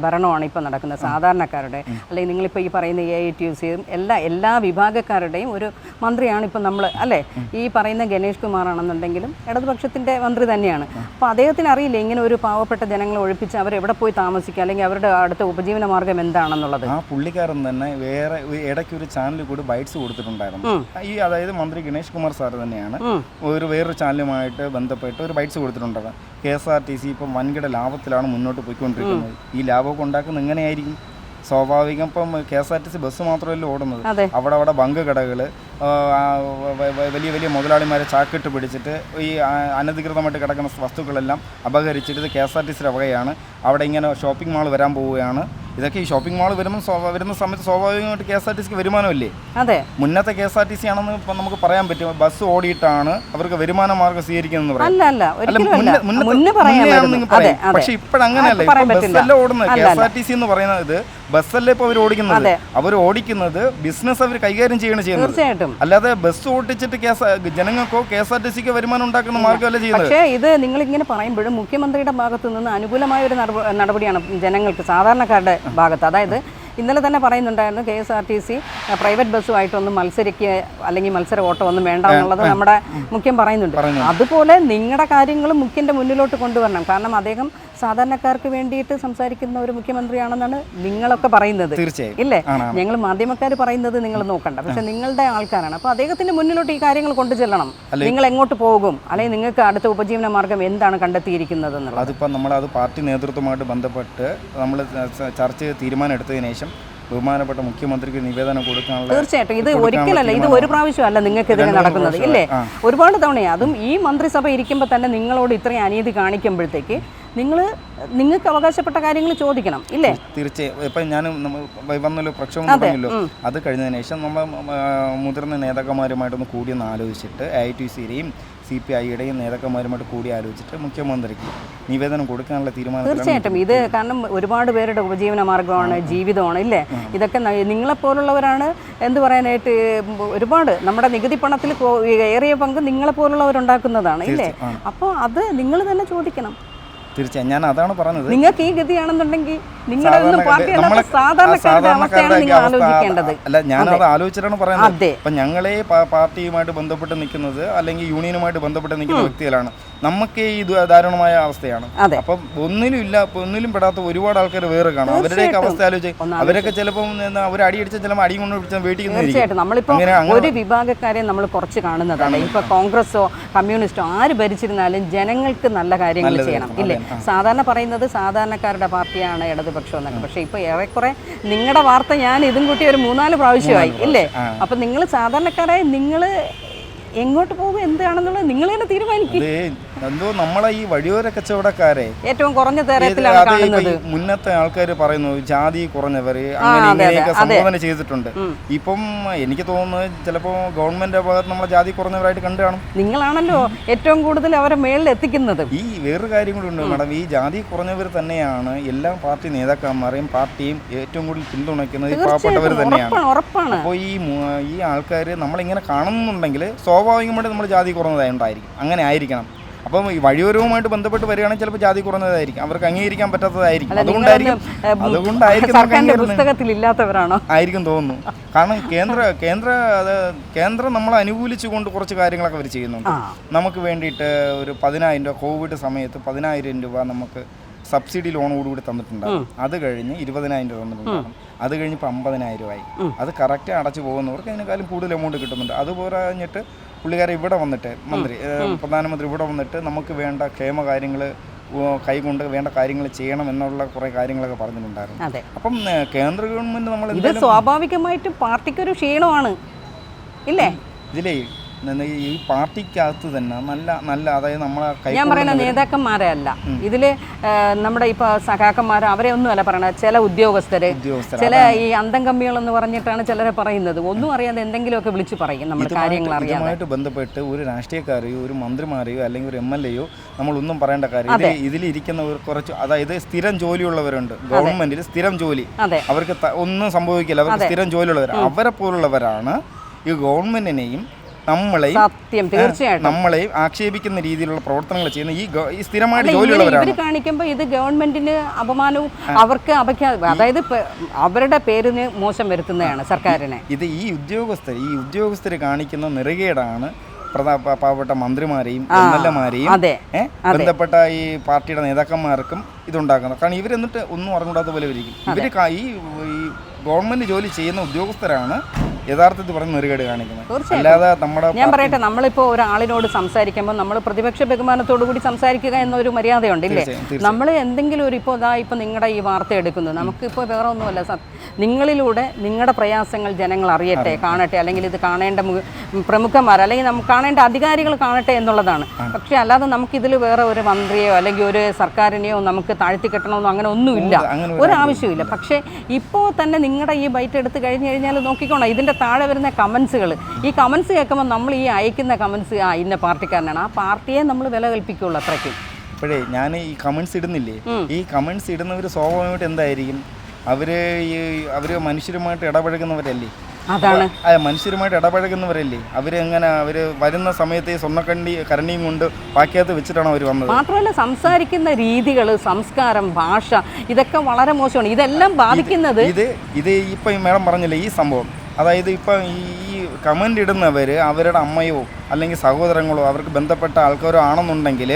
ഭരണമാണ് ഇപ്പോൾ നടക്കുന്നത്. സാധാരണക്കാരുടെ അല്ലെങ്കിൽ നിങ്ങളിപ്പോൾ ഈ പറയുന്ന AITUCയും എല്ലാ വിഭാഗക്കാരുടെയും ഒരു മന്ത്രിയാണ് ഇപ്പം നമ്മൾ അല്ലേ. ഈ പറയുന്ന ഗണേഷ് കുമാർ ആണെന്നുണ്ടെങ്കിലും ഇടതുപക്ഷത്തിൻ്റെ മന്ത്രി തന്നെയാണ്. അപ്പോൾ അദ്ദേഹത്തിന് അറിയില്ല ഇങ്ങനെ ഒരു പാവപ്പെട്ട ജനങ്ങളെ ഒഴിപ്പിച്ച് അവരെവിടെ പോയി താമസിക്കുക അല്ലെങ്കിൽ അവരുടെ അടുത്ത ഉപജീവന മാർഗം എന്താണെന്നുള്ളത്. ആ പുള്ളിക്കാരൻ തന്നെ വേറെ ഇടയ്ക്ക് ഒരു ചാനലിൽ കൂടി ബൈറ്റ്സ് കൊടുത്തിട്ടുണ്ടായിരുന്നു. അതായത് മന്ത്രി ഗണേഷ് കുമാർ സാർ തന്നെയാണ് വേറൊരു ചാനലുമായിട്ട് ബന്ധപ്പെട്ട് ഒരു ബൈറ്റ്സ് കൊടുത്തിട്ടുണ്ടായിരുന്നു. KSRTC ഇപ്പം വൻകിട ലാഭത്തിലാണ് മുന്നോട്ട് പോയിക്കൊണ്ടിരിക്കുന്നത്. ഈ ലാഭമൊക്കെ ഉണ്ടാക്കുന്നത് എങ്ങനെയായിരിക്കും? സ്വാഭാവികം ഇപ്പം KSRTC ബസ് മാത്രമല്ല ഓടുന്നത്, അവിടെ ബങ്ക് കടകൾ, വലിയ വലിയ മുതലാളിമാരെ ചാക്കിട്ട് പിടിച്ചിട്ട് ഈ അനധികൃതമായിട്ട് കിടക്കുന്ന വസ്തുക്കളെല്ലാം അപഹരിച്ചിട്ട് ഇത് KSRTCയുടെ വകയാണ്. അവിടെ ഇങ്ങനെ ഷോപ്പിംഗ് മാൾ വരാൻ പോവുകയാണ്. ഇതൊക്കെ ഈ ഷോപ്പിംഗ് മാൾ വരുന്ന സമയത്ത് സ്വാഭാവികമായിട്ട് KSRTCക്ക് വരുമാനമല്ലേ? അതെ, മുന്നത്തെ KSRTC ആണെന്ന് ഇപ്പം നമുക്ക് പറയാൻ പറ്റും. ബസ് ഓടിയിട്ടാണ് അവർക്ക് വരുമാന മാർഗം സ്വീകരിക്കുന്നത് പറയാം. പക്ഷെ ഇപ്പോഴങ്ങനെയല്ല. ഇപ്പം ബസ്സല്ല ഓടുന്നത് KSRTC എന്ന് പറയുന്നത് ബസ്സല്ലേ ഇപ്പോൾ അവർ ഓടിക്കുന്നത് ബിസിനസ് അവർ കൈകാര്യം ചെയ്യുന്നത്. അല്ലാതെ ബസ് ഓടിച്ചിട്ട് ജനങ്ങൾക്കോ KSRTCക്ക് വരുമാനം ഉണ്ടാക്കുന്ന മാർഗ്ഗമല്ല ചെയ്യുന്നത്. പക്ഷേ ഇത് നിങ്ങളിങ്ങനെ പറയുമ്പോഴും മുഖ്യമന്ത്രിയുടെ ഭാഗത്തു നിന്ന് അനുകൂലമായ ഒരു നടപടിയാണ് ജനങ്ങൾക്ക്, സാധാരണക്കാരുടെ ഭാഗത്ത്. അതായത് ഇന്നലെ തന്നെ പറയുന്നുണ്ടായിരുന്നു KSRTC പ്രൈവറ്റ് ബസ്സുമായിട്ടൊന്നും മത്സരിക്കുക അല്ലെങ്കിൽ മത്സര ഓട്ടം ഒന്നും വേണ്ട എന്നുള്ളത് നമ്മുടെ മുഖ്യം പറയുന്നുണ്ട്. അതുപോലെ നിങ്ങളുടെ കാര്യങ്ങളും മുഖ്യൻ്റെ മുന്നിലോട്ട് കൊണ്ടുവരണം. കാരണം അദ്ദേഹം സാധാരണക്കാർക്ക് വേണ്ടിയിട്ട് സംസാരിക്കുന്ന ഒരു മുഖ്യമന്ത്രിയാണെന്നാണ് നിങ്ങളൊക്കെ പറയുന്നത്. തീർച്ചയായും ഇല്ലേ? ഞങ്ങൾ മാധ്യമക്കാർ പറയുന്നത് നിങ്ങൾ നോക്കണ്ട, പക്ഷെ നിങ്ങളുടെ ആൾക്കാരാണ്. അപ്പോൾ അദ്ദേഹത്തിന്റെ മുന്നിലോട്ട് ഈ കാര്യങ്ങൾ കൊണ്ടു ചെല്ലണം. നിങ്ങൾ എങ്ങോട്ട് പോകും, അല്ലെങ്കിൽ നിങ്ങൾക്ക് അടുത്ത ഉപജീവന മാർഗം എന്താണ് കണ്ടെത്തിയിരിക്കുന്നത് എന്നുള്ളത്. അതിപ്പോൾ നമ്മളത് പാർട്ടി നേതൃത്വമായിട്ട് ബന്ധപ്പെട്ട് നമ്മൾ ചർച്ച ചെയ്ത് തീരുമാനം എടുത്തതിന് ശേഷം ബഹുമാനപ്പെട്ട മുഖ്യമന്ത്രിക്ക് നിവേദനം കൊടുക്കാനുള്ള. തീർച്ചയായിട്ടും ഇത് ഒരിക്കലല്ല, ഇത് ഒരു പ്രാവശ്യമല്ല നിങ്ങൾക്കെതിരെ നടക്കുന്നത് ഇല്ലേ? ഒരുപാട് തവണയാണ്. അതും ഈ മന്ത്രിസഭ ഇരിക്കുമ്പോൾ തന്നെ നിങ്ങളോട് ഇത്രയും അനീതി കാണിക്കുമ്പോഴത്തേക്ക് നിങ്ങൾക്ക് അവകാശപ്പെട്ട കാര്യങ്ങൾ ചോദിക്കണം ഇല്ലേ? തീർച്ചയായും. ഇപ്പം ഞാൻ വന്നല്ലോ പ്രക്ഷോഭം പറഞ്ഞല്ലോ, അത് കഴിഞ്ഞതിന് ശേഷം നമ്മൾ മുതിർന്ന നേതാക്കന്മാരുമായിട്ടൊന്ന് കൂടിയൊന്ന് ആലോചിച്ചിട്ട് AITUCയുടെയും CPIയുടെയും നേതാക്കന്മാരുമായിട്ട് കൂടി ആലോചിച്ചിട്ട് മുഖ്യമന്ത്രിക്ക് നിവേദനം കൊടുക്കാനുള്ള തീരുമാനം. തീർച്ചയായിട്ടും ഇത് കാരണം ഒരുപാട് പേരുടെ ഉപജീവന മാർഗമാണ്, ജീവിതമാണ് ഇല്ലേ? ഇതൊക്കെ നിങ്ങളെപ്പോലുള്ളവരാണ് എന്ത് പറയാനായിട്ട് ഒരുപാട് നമ്മുടെ നികുതി പണത്തിൽ ഏറിയ പങ്ക് നിങ്ങളെപ്പോലുള്ളവരുണ്ടാക്കുന്നതാണ് ഇല്ലേ? അപ്പോൾ അത് നിങ്ങൾ തന്നെ ചോദിക്കണം. തീർച്ചയായും ഞാൻ അതാണ് പറഞ്ഞത്. നിങ്ങൾക്ക് ഈ ഗതിയാണെന്നുണ്ടെങ്കിൽ നിങ്ങളുടെ ഒന്നും പാർട്ടി സാധാരണക്കാരുടെ അവസ്ഥയാണ് നിങ്ങൾ ആലോചിക്കേണ്ടത്. അല്ല, ഞാനത് ആലോചിച്ചിട്ടാണ് പറയുന്നത്. അപ്പൊ ഞങ്ങളെ പാർട്ടിയുമായിട്ട് ബന്ധപ്പെട്ട് നിൽക്കുന്നത് അല്ലെങ്കിൽ യൂണിയനുമായിട്ട് ബന്ധപ്പെട്ട് നിൽക്കുന്ന വ്യക്തികളാണ്. നമുക്ക് ഈ ദാരുണമായ അവസ്ഥയാണ്. അപ്പം ഒന്നിലും പെടാത്ത ഒരുപാട് ആൾക്കാർ വേറെ കാണാം. അവരുടെയൊക്കെ അവസ്ഥ ആലോചിച്ച് അവരൊക്കെ ചിലപ്പോൾ അവർ അടിയടിച്ച ചിലപ്പോൾ അടി കൊണ്ട് വീട്ടിൽ തീർച്ചയായിട്ടും നമ്മളിപ്പോൾ ഒരു വിഭാഗക്കാരെ നമ്മൾ കുറച്ച് കാണുന്നതാണ്. ഇപ്പൊ കോൺഗ്രസോ കമ്മ്യൂണിസ്റ്റോ ആര് ഭരിച്ചിരുന്നാലും ജനങ്ങൾക്ക് നല്ല കാര്യങ്ങൾ ചെയ്യണം, ഇല്ലേ? സാധാരണ പറയുന്നത് സാധാരണക്കാരുടെ പാർട്ടിയാണ് ഇടതുപക്ഷം എന്നൊക്കെ. പക്ഷെ ഇപ്പൊ ഏറെക്കുറെ നിങ്ങളുടെ വാർത്ത ഞാൻ ഇതും കൂട്ടി ഒരു 3-4 പ്രാവശ്യമായി, ഇല്ലേ? അപ്പൊ നിങ്ങൾ സാധാരണക്കാരായ നിങ്ങൾ എങ്ങോട്ട് പോകും എന്താണെന്നുള്ളത് നിങ്ങൾ തന്നെ തീരുമാനിക്കും. എന്തോ നമ്മളെ ഈ വഴിയോര കച്ചവടക്കാരെ ഏറ്റവും കുറഞ്ഞ തരത്തിലാണ് കാണുന്നത്. മുന്നത്തെ ആൾക്കാർ പറയുന്നു ജാതി കുറഞ്ഞവര് അങ്ങനെയൊക്കെ സംബോധന ചെയ്തിട്ടുണ്ട്. ഇപ്പം എനിക്ക് തോന്നുന്നത് ചിലപ്പോ ഗവൺമെന്റ് ഭാഗത്ത് നമ്മളെ ജാതി കുറഞ്ഞവരായിട്ട് കണ്ടു കാണും. നിങ്ങളാണല്ലോ ഏറ്റവും കൂടുതൽ അവരെ മേളിൽ എത്തിക്കുന്നത്. ഈ വേറൊരു കാര്യം കൂടി ഉണ്ട് മാഡം. ഈ ജാതി കുറഞ്ഞവർ തന്നെയാണ് എല്ലാ പാർട്ടി നേതാക്കന്മാരെയും പാർട്ടിയും ഏറ്റവും കൂടുതൽ പിന്തുണയ്ക്കുന്നത് ഈ പാവപ്പെട്ടവർ തന്നെയാണ്. അപ്പോൾ ഈ ആൾക്കാർ നമ്മളിങ്ങനെ കാണുന്നുണ്ടെങ്കിൽ സ്വാഭാവികമായിട്ട് നമ്മൾ ജാതി കുറഞ്ഞതായിട്ടുണ്ടായിരിക്കും. അങ്ങനെ ആയിരിക്കണം. അപ്പം ഈ വഴിയോരവുമായിട്ട് ബന്ധപ്പെട്ട് വരികയാണെങ്കിൽ ചിലപ്പോൾ ജാതി കുറഞ്ഞതായിരിക്കും, അവർക്ക് അംഗീകരിക്കാൻ പറ്റാത്തതായിരിക്കും. അതുകൊണ്ടായിരിക്കും പുസ്തകത്തിലില്ലാത്തവരാണോ ആയിരിക്കും തോന്നുന്നു. കാരണം കേന്ദ്രം നമ്മളെ അനുകൂലിച്ചുകൊണ്ട് കുറച്ച് കാര്യങ്ങളൊക്കെ അവർ ചെയ്യുന്നുണ്ട്. നമുക്ക് വേണ്ടിയിട്ട് ഒരു 10,000 രൂപ കോവിഡ് സമയത്ത് 10,000 രൂപ നമുക്ക് സബ്സിഡി ലോണോടുകൂടി തന്നിട്ടുണ്ടാകും. അത് കഴിഞ്ഞ് 20,000 രൂപ തന്നിട്ടുണ്ടാകും. അത് കഴിഞ്ഞ് ഇപ്പോൾ 50,000 രൂപയായി. അത് കറക്റ്റ് അടച്ചു പോകുന്നവർക്ക് അതിനേക്കാളും കൂടുതൽ എമൗണ്ട് കിട്ടുന്നുണ്ട്. അത് പോരാഞ്ഞിട്ട് പുള്ളിക്കാരെ ഇവിടെ വന്നിട്ട് പ്രധാനമന്ത്രി ഇവിടെ വന്നിട്ട് നമുക്ക് വേണ്ട ക്ഷേമകാര്യങ്ങൾ കൈകൊണ്ട് വേണ്ട കാര്യങ്ങൾ ചെയ്യണം എന്നുള്ള കുറേ കാര്യങ്ങളൊക്കെ പറഞ്ഞിട്ടുണ്ടായിരുന്നു. അപ്പം കേന്ദ്ര ഗവൺമെൻറ് നമ്മൾ സ്വാഭാവികമായിട്ടും പാർട്ടിക്കൊരു ക്ഷീണമാണ്, ഇല്ലേ? ഇതിലേ ഈ പാർട്ടിക്കകത്ത് തന്നെ നല്ല അതായത് നമ്മളെ ഞാൻ പറയുന്ന നേതാക്കന്മാരെ അല്ല ഇതില് നമ്മുടെ ഇപ്പൊ സഖാക്കന്മാരെ അവരെ ഒന്നും അല്ല പറയണത്. ചില ഉദ്യോഗസ്ഥര് ചില ഈ അന്തംകമ്മികൾ എന്ന് പറഞ്ഞിട്ടാണ് ചിലരെ പറയുന്നത്. ഒന്നും അറിയാതെ എന്തെങ്കിലുമൊക്കെ വിളിച്ചു പറയും നമ്മൾ കാര്യങ്ങൾ അറിയാമായിട്ട് ബന്ധപ്പെട്ട് ഒരു രാഷ്ട്രീയക്കാരെയോ ഒരു മന്ത്രിമാരെയോ അല്ലെങ്കിൽ ഒരു MLA യോ നമ്മളൊന്നും പറയേണ്ട കാര്യം. ഇതിലിരിക്കുന്ന കുറച്ച് അതായത് സ്ഥിരം ജോലിയുള്ളവരുണ്ട് ഗവൺമെന്റിൽ, സ്ഥിരം ജോലി, അവർക്ക് ഒന്നും സംഭവിക്കില്ല, അവർക്ക് സ്ഥിരം ജോലിയുള്ളവർ, അവരെ പോലുള്ളവരാണ് ഈ ഗവൺമെന്റിനെയും നമ്മളെയും ആക്ഷേപിക്കുന്ന രീതിയിലുള്ള പ്രവർത്തനങ്ങൾ ചെയ്യുന്ന ഈ സ്ഥിരമായിട്ട് ജോലിയുള്ളവരാണ്. കാണിക്കുമ്പോൾ ഇത് ഗവൺമെന്റിന് അപമാനവും അവർക്ക് അതായത് അവരുടെ പേരിന് മോശം വരുത്തുന്നതാണ് സർക്കാരിനെ. ഇത് ഈ ഉദ്യോഗസ്ഥർ കാണിക്കുന്ന നെറുകേടാണ് പാവപ്പെട്ട മന്ത്രിമാരെയും MLA-മാരെയും ബന്ധപ്പെട്ട ഈ പാർട്ടിയുടെ നേതാക്കന്മാർക്കും ഇതുണ്ടാക്കുന്നത്. കാരണം ഇവരെന്നിട്ട് ഒന്നും അറിഞ്ഞൂടാത്ത പോലെ ഇരിക്കും. ഇവർ ഈ ഗവൺമെന്റ് ജോലി ചെയ്യുന്ന ഉദ്യോഗസ്ഥരാണ് യഥാർത്ഥത്തിൽ പറഞ്ഞ നെറുകേട് കാണിക്കുന്നത്. അല്ലാതെ നമ്മുടെ ഞാൻ പറയട്ടെ, നമ്മളിപ്പോൾ ഒരാളിനോട് സംസാരിക്കുമ്പോൾ നമ്മൾ പ്രതിപക്ഷ ബഹുമാനത്തോടു കൂടി സംസാരിക്കുക എന്നൊരു മര്യാദയുണ്ട്, ഇല്ലേ? നമ്മൾ എന്തെങ്കിലും ഒരു ഇപ്പോൾ നിങ്ങളുടെ ഈ വാർത്ത എടുക്കുന്നത് നമുക്കിപ്പോൾ വേറെ ഒന്നുമല്ല, നിങ്ങളിലൂടെ നിങ്ങളുടെ പ്രയാസങ്ങൾ ജനങ്ങൾ അറിയട്ടെ, കാണട്ടെ, അല്ലെങ്കിൽ ഇത് കാണേണ്ട പ്രമുഖന്മാർ അല്ലെങ്കിൽ നമുക്ക് കാണേണ്ട അധികാരികൾ കാണട്ടെ എന്നുള്ളതാണ്. പക്ഷേ അല്ലാതെ നമുക്കിതിൽ വേറെ ഒരു മന്ത്രിയോ അല്ലെങ്കിൽ ഒരു സർക്കാരിനെയോ നമുക്ക് താഴ്ത്തിക്കെട്ടണമെന്നോ അങ്ങനെ ഒന്നുമില്ല, ഒരാവശ്യമില്ല. പക്ഷേ ഇപ്പോൾ തന്നെ നിങ്ങളുടെ ഈ ബൈറ്റ് എടുത്ത് കഴിഞ്ഞാൽ നോക്കിക്കോണം ഇതിൻ്റെ താഴെ വരുന്ന കമൻസുകൾ. ഈ കമൻസ് കേൾക്കുമ്പോൾ നമ്മൾ ഈ അയക്കുന്ന കമൻസ് ഇന്ന പാർട്ടിക്കാരനാണ്, ആ പാർട്ടിയെ നമ്മൾ വില കൽപ്പിക്കുള്ളൂ അത്രയ്ക്കും. ഇപ്പോഴേ ഞാൻ ഈ കമൻസ് ഇടുന്നില്ലേ, ഈ കമൻസ് ഇടുന്നവർ സ്വാഭാവികമായിട്ട് എന്തായിരിക്കും, അവര് മനുഷ്യരുമായിട്ട് ഇടപഴകുന്നവരല്ലേ? അതാണ് മനുഷ്യരുമായിട്ട് ഇടപഴകുന്നവരല്ലേ അവരെങ്ങനെ വരുന്ന സമയത്ത് കരണിയും കൊണ്ട് വാക്യത്ത് വെച്ചിട്ടാണ് അവർ വന്നത്. മാത്രമല്ല സംസാരിക്കുന്ന രീതികൾ, സംസ്കാരം, ഭാഷ ഇതൊക്കെ വളരെ മോശമാണ്. ഇതെല്ലാം ബാധിക്കുന്നത് ഇത് ഇപ്പം മേഡം പറഞ്ഞില്ലേ ഈ സംഭവം, അതായത് ഇപ്പം ഈ കമൻ്റ് ഇടുന്നവർ അവരുടെ അമ്മയോ അല്ലെങ്കിൽ സഹോദരങ്ങളോ അവർക്ക് ബന്ധപ്പെട്ട ആൾക്കാരോ ആണെന്നുണ്ടെങ്കിൽ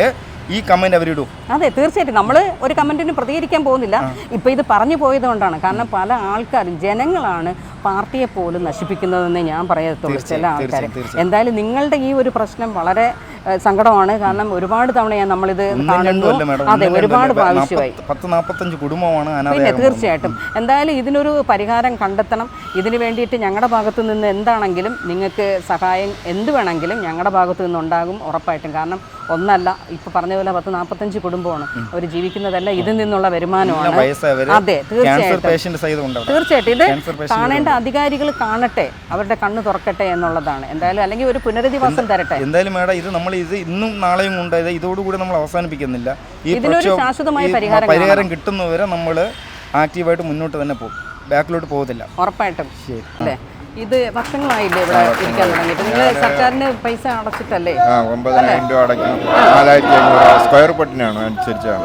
ഈ കമന്റ് അവരിടും. അതെ, തീർച്ചയായിട്ടും നമ്മൾ ഒരു കമന്റിന് പ്രതികരിക്കാൻ പോകുന്നില്ല. ഇപ്പൊ ഇത് പറഞ്ഞു പോയത് കൊണ്ടാണ്. കാരണം പല ആൾക്കാരും ജനങ്ങളാണ് പാർട്ടിയെ പോലും നശിപ്പിക്കുന്നതെന്ന് ഞാൻ പറയത്തുള്ളൂ. ചില ആൾക്കാർ എന്തായാലും നിങ്ങളുടെ ഈ ഒരു പ്രശ്നം വളരെ സങ്കടമാണ്. കാരണം ഒരുപാട് തവണയാണ് നമ്മളിത് കാണുന്നു. അതെ, ഒരുപാട് പ്രാവശ്യമായി. 40-45 കുടുംബമാണ്. പിന്നെ തീർച്ചയായിട്ടും എന്തായാലും ഇതിനൊരു പരിഹാരം കണ്ടെത്തണം. ഇതിന് വേണ്ടിയിട്ട് ഞങ്ങളുടെ ഭാഗത്തു നിന്ന് എന്താണെങ്കിലും നിങ്ങൾക്ക് സഹായം എന്ത് വേണമെങ്കിലും ഞങ്ങളുടെ ഭാഗത്തു നിന്നുണ്ടാകും ഉറപ്പായിട്ടും. കാരണം ഒന്നല്ല, ഇപ്പൊ പറഞ്ഞ പോലെ 40-45 കുടുംബമാണ് അവർ ജീവിക്കുന്നതല്ല ഇതിൽ നിന്നുള്ള വരുമാനമാണ്. അതെ, തീർച്ചയായിട്ടും ഇത് കാണേണ്ട അധികാരികൾ കാണട്ടെ, അവരുടെ കണ്ണ് തുറക്കട്ടെ എന്നുള്ളതാണ്. എന്തായാലും അല്ലെങ്കിൽ ഒരു പുനരധിവാസം തരട്ടെ. എന്തായാലും മേഡം ഇത് നമ്മൾ ഇത് ഇന്നും നാളെയും കൊണ്ട് ഇതോടുകൂടി നമ്മൾ അവസാനിപ്പിക്കുന്നില്ല. ഇതിനൊരു ശാശ്വതമായ പരിഹാരം കിട്ടുന്നവരെ നമ്മൾ ആക്റ്റീവായിട്ട് മുന്നോട്ട് തന്നെ പോകും, ബാക്കിലോട്ട് പോകത്തില്ല. ഉറപ്പായിട്ടും. അല്ലേ, ഇത് വർഷങ്ങളായില്ലേ ഇവിടെ ഇരിക്കാൻ തുടങ്ങിയിട്ട്? നിങ്ങൾ സർക്കാരിന് പൈസ അടച്ചിട്ടല്ലേ? 9,000 രൂപ അടയ്ക്കും. 4,500 സ്ക്വയർ ഫുട്ടിനാണ് അനുസരിച്ചാണ്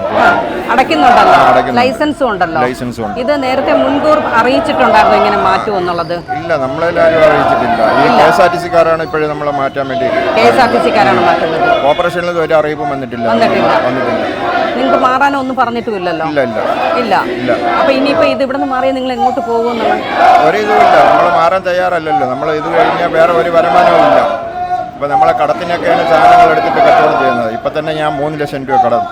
അടയ്ക്കുന്നുണ്ടല്ലോ, ലൈസൻസും ഉണ്ടല്ലോ. ലൈസൻസും ഉണ്ട്. ഇത് നേരത്തെ മുൻകൂർ അറിയിച്ചിട്ടുണ്ടായിരുന്നു ഇങ്ങനെ മാറ്റും എന്നുള്ളത്? ഇല്ല, നമ്മളെല്ലാവരും അറിയിച്ചിട്ടില്ല. ഈ KSRTC-കാരാണ് ഇപ്പോഴും നമ്മളെ മാറ്റാൻ വേണ്ടി. KSRTC-കാരാണ് മാറ്റുന്നത്. ഓപ്പറേഷനിൽ ഒരു അറിയിപ്പും വന്നിട്ടില്ല. നിങ്ങൾക്ക് മാറാനോ ഒന്നും പറഞ്ഞിട്ടുമില്ലല്ലോ? ഇല്ല. അപ്പൊ ഇനിയിപ്പോ ഇത് ഇവിടെ നിന്ന് മാറിയാൽ നിങ്ങൾ എങ്ങോട്ട് പോകുമെന്നുള്ള ഒരു ഇതുമില്ല. നമ്മൾ മാറാൻ തയ്യാറല്ലല്ലോ. നമ്മൾ ഇത് കഴിഞ്ഞാൽ വേറെ ഒരു വരുമാനവും ഇല്ല. ഇപ്പം നമ്മളെ കടത്തിനൊക്കെയാണ് സാധനങ്ങൾ എടുത്തിട്ട് കച്ചവടം ചെയ്യുന്നത്. ഇപ്പം തന്നെ ഞാൻ 3 ലക്ഷം രൂപ കടം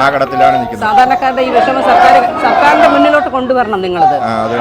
ആ കടത്തിലാണ് നിൽക്കുന്നത്. സാധാരണക്കാരുടെ ഈ വിഷമം സർക്കാരിന്റെ മുന്നിലോട്ട് കൊണ്ടുവരണം നിങ്ങളത്. അതെ.